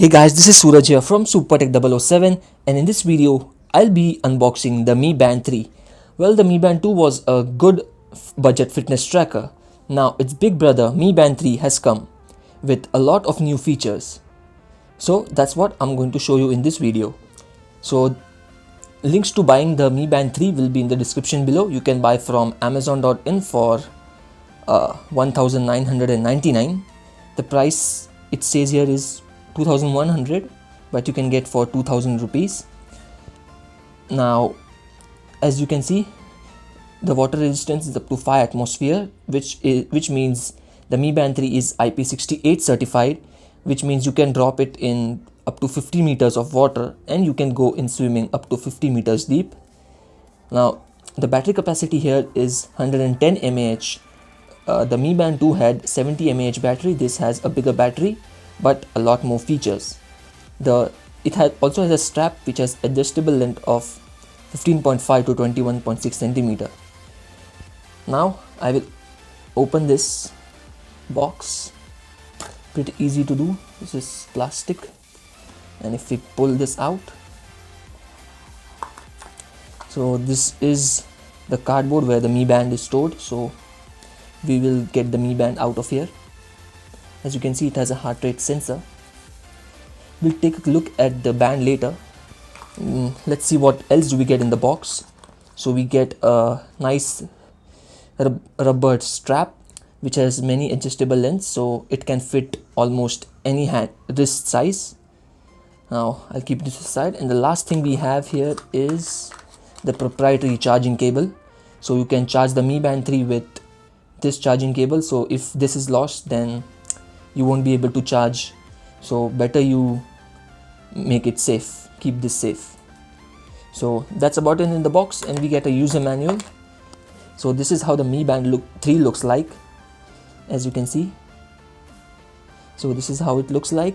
Hey guys, this is Suraj here from SuperTech 007, and in this video, I'll be unboxing the Mi Band 3. Well, the Mi Band 2 was a good budget fitness tracker. Now, its big brother Mi Band 3 has come with a lot of new features. So, that's what I'm going to show you in this video. So, links to buying the Mi Band 3 will be in the description below. You can buy from Amazon.in for 1999. The price it says here is 2100, but you can get for 2000 rupees. Now, as you can see, the water resistance is up to 5 atmosphere, which means the Mi Band 3 is IP68 certified, which means you can drop it in up to 50 meters of water and you can go in swimming up to 50 meters deep. Now, the battery capacity here is 110 mAh. The Mi Band 2 had 70 mAh battery. This has a bigger battery but a lot more features. It also has a strap which has adjustable length of 15.5 to 21.6 centimeter. Now I will open this box. Pretty easy to do. This is plastic, and if we pull this out, so this is the cardboard where the Mi Band is stored. So we will get the Mi Band out of here. As you can see, it has a heart rate sensor. We'll take a look at the band later. Let's see what else do we get in the box. So we get a nice rubber strap which has many adjustable lengths, so it can fit almost any wrist size. Now I'll keep this aside, and the last thing we have here is the proprietary charging cable. So you can charge the Mi Band 3 with this charging cable. So if this is lost, then you won't be able to charge, so better you make it safe, keep this safe. So that's about it in the box, and we get a user manual. So this is how the Mi Band 3 looks like, as you can see. So this is how it looks like.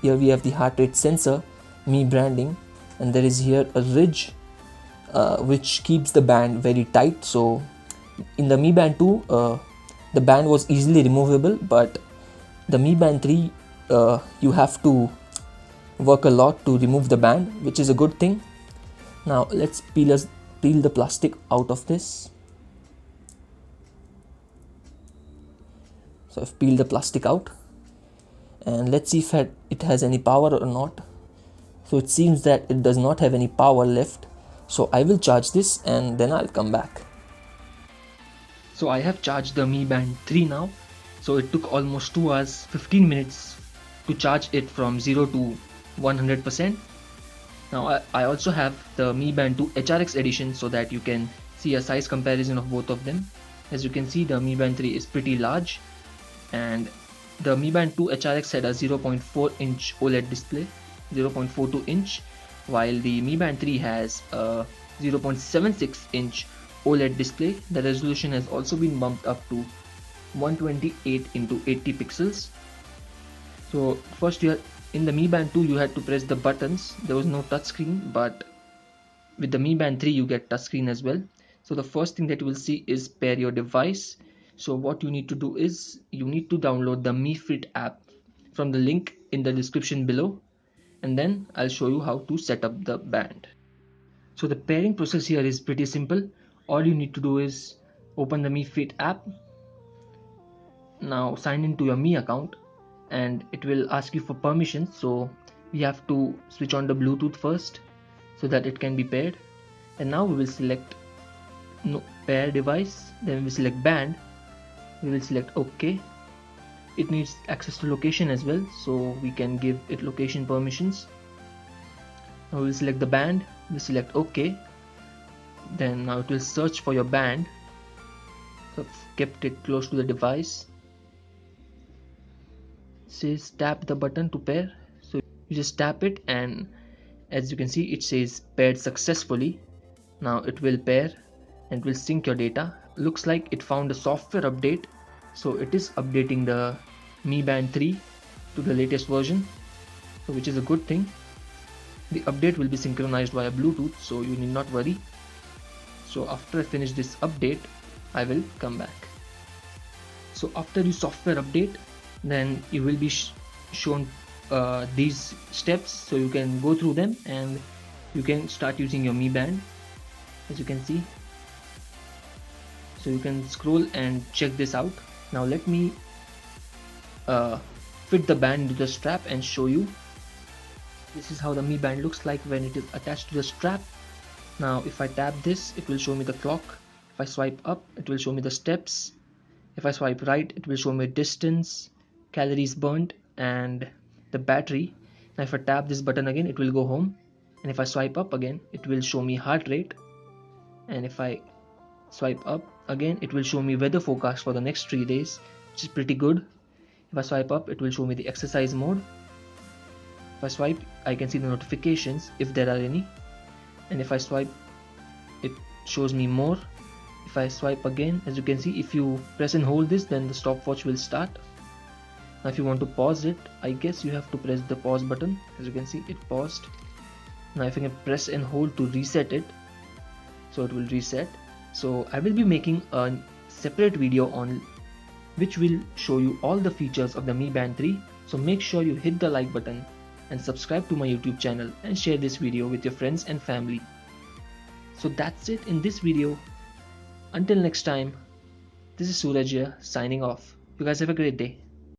Here we have the heart rate sensor, Mi branding, and there is here a ridge which keeps the band very tight. So in the Mi Band 2 the band was easily removable, but the Mi Band 3 you have to work a lot to remove the band, which is a good thing. Now let's peel the plastic out of this. So I've peeled the plastic out, and let's see if it has any power or not. So it seems that it does not have any power left, so I will charge this and then I'll come back. So I have charged the Mi Band 3 now. So it took almost 2 hours 15 minutes to charge it from 0 to 100%. Now I also have the Mi Band 2 HRX edition so that you can see a size comparison of both of them. As you can see, the Mi Band 3 is pretty large, and the Mi Band 2 HRX had a 0.4 inch OLED display, 0.42 inch, while the Mi Band 3 has a 0.76 inch OLED display. The resolution has also been bumped up to 128 into 80 pixels. So first, in the Mi Band 2 you had to press the buttons. There was no touchscreen, but with the Mi Band 3 you get touchscreen as well. So the first thing that you will see is pair your device. So what you need to do is you need to download the Mi Fit app from the link in the description below, and then I'll show you how to set up the band. So the pairing process here is pretty simple. All you need to do is open the Mi Fit app. Now sign into your Mi account, and it will ask you for permissions. So we have to switch on the Bluetooth first so that it can be paired, and now we will select pair device, then we will select band, we will select OK. It needs access to location as well, so we can give it location permissions. Now we will select the band, we select OK. Then now it will search for your band. So I've kept it close to the device. Says tap the button to pair, so you just tap it, and as you can see it says paired successfully. Now it will pair and will sync your data. Looks like it found a software update, so it is updating the Mi Band 3 to the latest version, so which is a good thing. The update will be synchronized via Bluetooth, so you need not worry. So after I finish this update, I will come back. So after the software update, then you will be shown these steps so you can go through them and you can start using your Mi Band, as you can see. So you can scroll and check this out. Now let me fit the band into the strap and show you. This is how the Mi Band looks like when it is attached to the strap. Now if I tap this, it will show me the clock. If I swipe up, it will show me the steps. If I swipe right, it will show me distance, calories burnt, and the battery. Now if I tap this button again, it will go home. And if I swipe up again, it will show me heart rate. And if I swipe up again, it will show me weather forecast for the next 3 days, which is pretty good. If I swipe up, it will show me the exercise mode. If I swipe, I can see the notifications if there are any. And if I swipe, it shows me more. If I swipe again, as you can see, if you press and hold this, then the stopwatch will start. Now if you want to pause it, I guess you have to press the pause button. As you can see, it paused. Now if I can press and hold to reset it, so it will reset. So I will be making a separate video on which will show you all the features of the Mi Band 3. So make sure you hit the like button and subscribe to my YouTube channel and share this video with your friends and family. So that's it in this video. Until next time, this is Suraj here signing off. You guys have a great day.